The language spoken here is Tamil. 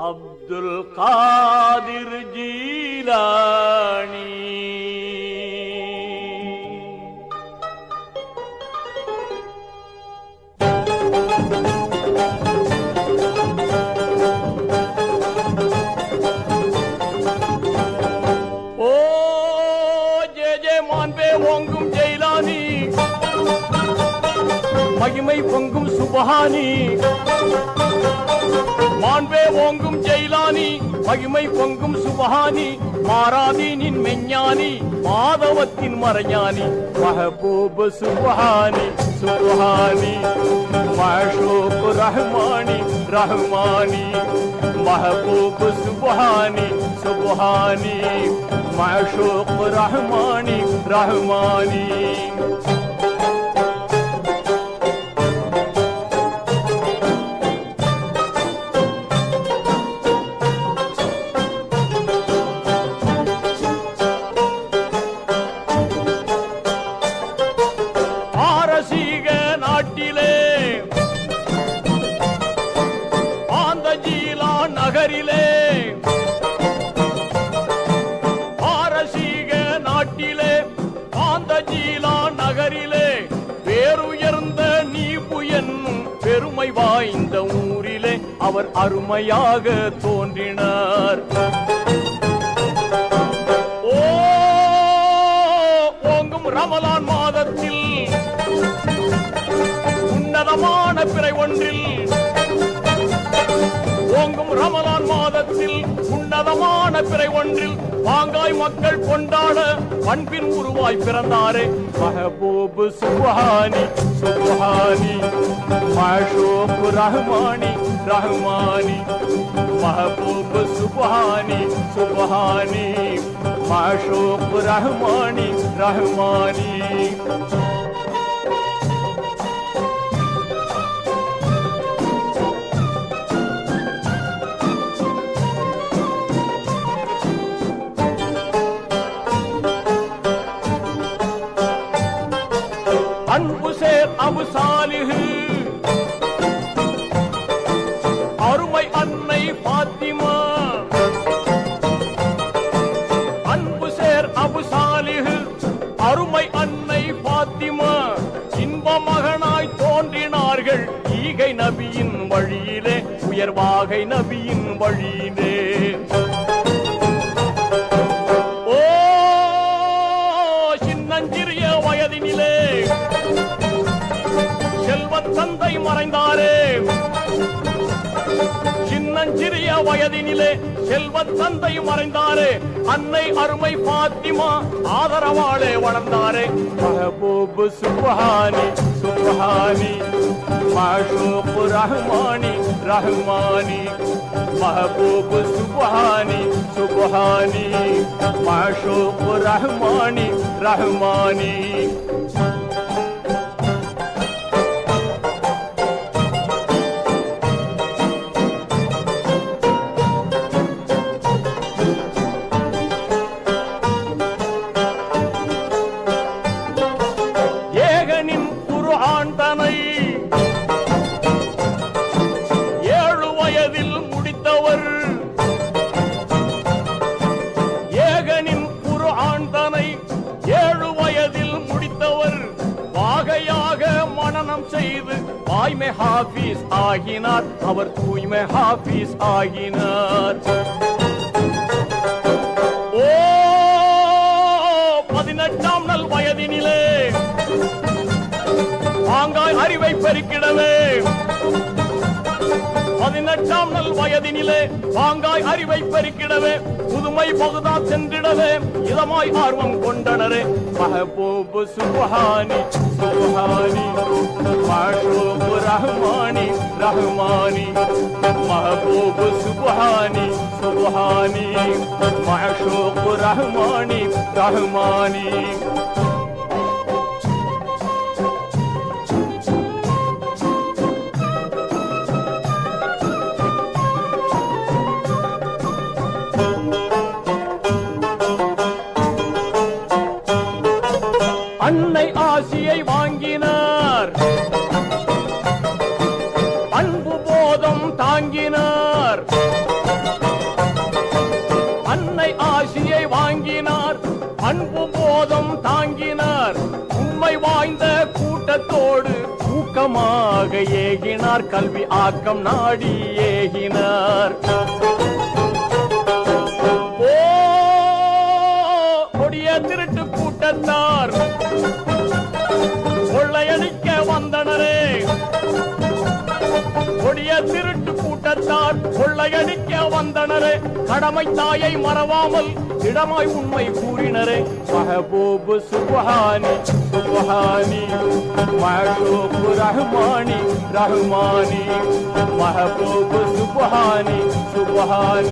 அப்துல் காதிர் ஜீலானி. ஓ ஜே ஜே மான்பே ஓங்கும் ஜெயிலானி, மகிமை பொங்கும் சுபஹானி. மாண்பே ஓங்கும் ஜெயிலானி, மகிமை பொங்கும் சுபஹானி. மாராதீனின் மெஞ்ஞானி, மாதவத்தின் மறைஞானி. மஹபூப் சுபஹானி சுபஹானி, மஷூக் ரஹ்மானி ரஹ்மானி. மஹபூப் சுபஹானி சுபஹானி, மஷூக் ரஹ்மானி ரஹ்மானி. நகரிலே பாரசீக நாட்டிலே ஆந்த ஜீலா நகரிலே பேருயர்ந்த நீபு என்னும் பெருமை வாய்ந்த ஊரிலே அவர் அருமையாக தோன்றினார். ஓங்கும் ரமலான் மாதத்தில் உன்னதமான பிறை ஒன்றில், ஓங்கும் ரமலான் மாதத்தில் உன்னதமான பிறை ஒன்றில் பாங்காய் மக்கள் கொண்டாட பண்பின் உருவாய் பிறந்தாரே. மஹபூப் சுபஹானி சுபஹானி, மஷூக் ரஹ்மானி ரஹ்மானி. மஹபூப் சுபஹானி சுபஹானி, மஷூக் ரஹ்மானி ரஹ்மானி. அன்பு சேர் அபு சாலிஹ், அருமை அன்னை பாத்திமா. அன்பு சேர் அபு சாலிஹ், அருமை அன்னை பாத்திமா. இன்ப மகனாய் தோன்றினார்கள் ஈகை நபியின் வழியிலே, உயர்வாகை நபியின் வழியிலே. ஓ சின்னஞ்சிறிய வயதினிலே செல்வத் தந்தை மறைந்தாரே. சின்னஞ்சிறிய வயதினிலே செல்வத் தந்தை மறைந்தாரே. அன்னை அருமை பாத்திமா ஆதரவாளே வளர்ந்தாரே. மஹபூப் சுபஹானி சுபஹானி, மஷூக் ரஹ்மானி ரஹ்மானி. மஹபூப் சுபஹானி சுபஹானி, மஷூக் ரஹ்மானி ரஹ்மானி. ஏகனின் குர்ஆன் தனை 7 வயதில் முடித்தவர். ஏகனின் குர்ஆன் தனை 7 வயதில் முடித்தவர். வாகையாக மனனம் செய்து வாய்மை ஹாஃபீஸ் ஆகினார். அவர் தூய்மை ஹாஃபீஸ் ஆகினார். ஓ 18ஆம் நல் வயதினிலே பாங்காய் அறிவை பெருக்கிடவே. 18ஆம் நல் வயதினிலே பாங்காய் அறிவை பெருக்கிடவே, புதுமை பகுதாத் சென்றிடவே இதமாய் ஆர்வம் கொண்டனரே. மஹபூப் சுபஹானி சுபஹானி, மஷூக் ரஹ்மானி ரஹ்மானி. மஹபூப் சுபஹானி சுபஹானி, மஷூக் ரஹ்மானி ரஹ்மானி. அன்னை ஆசியை வாங்கினார், அன்பு போதம் தாங்கினார். ஊக்கமாக ஏகினார், கல்வி ஆக்கம் நாடி ஏகினார். ஓ கொடிய திருட்டு கூட்டத்தார் கொள்ளையடிக்க வந்தனரே, கொடிய திருட்டு கூட்டத்தார் கொள்ளையடிக்க வந்தனரே, கடமை தாயை மறவாமல் இடமாய் உண்மை கூறினரே. மஹபூப் சுப்ஹானி சுப்ஹானி, மஹபூப் ரஹ்மானி ரஹ்மானி, மஹபூப் சுப்ஹானி சுப்ஹானி.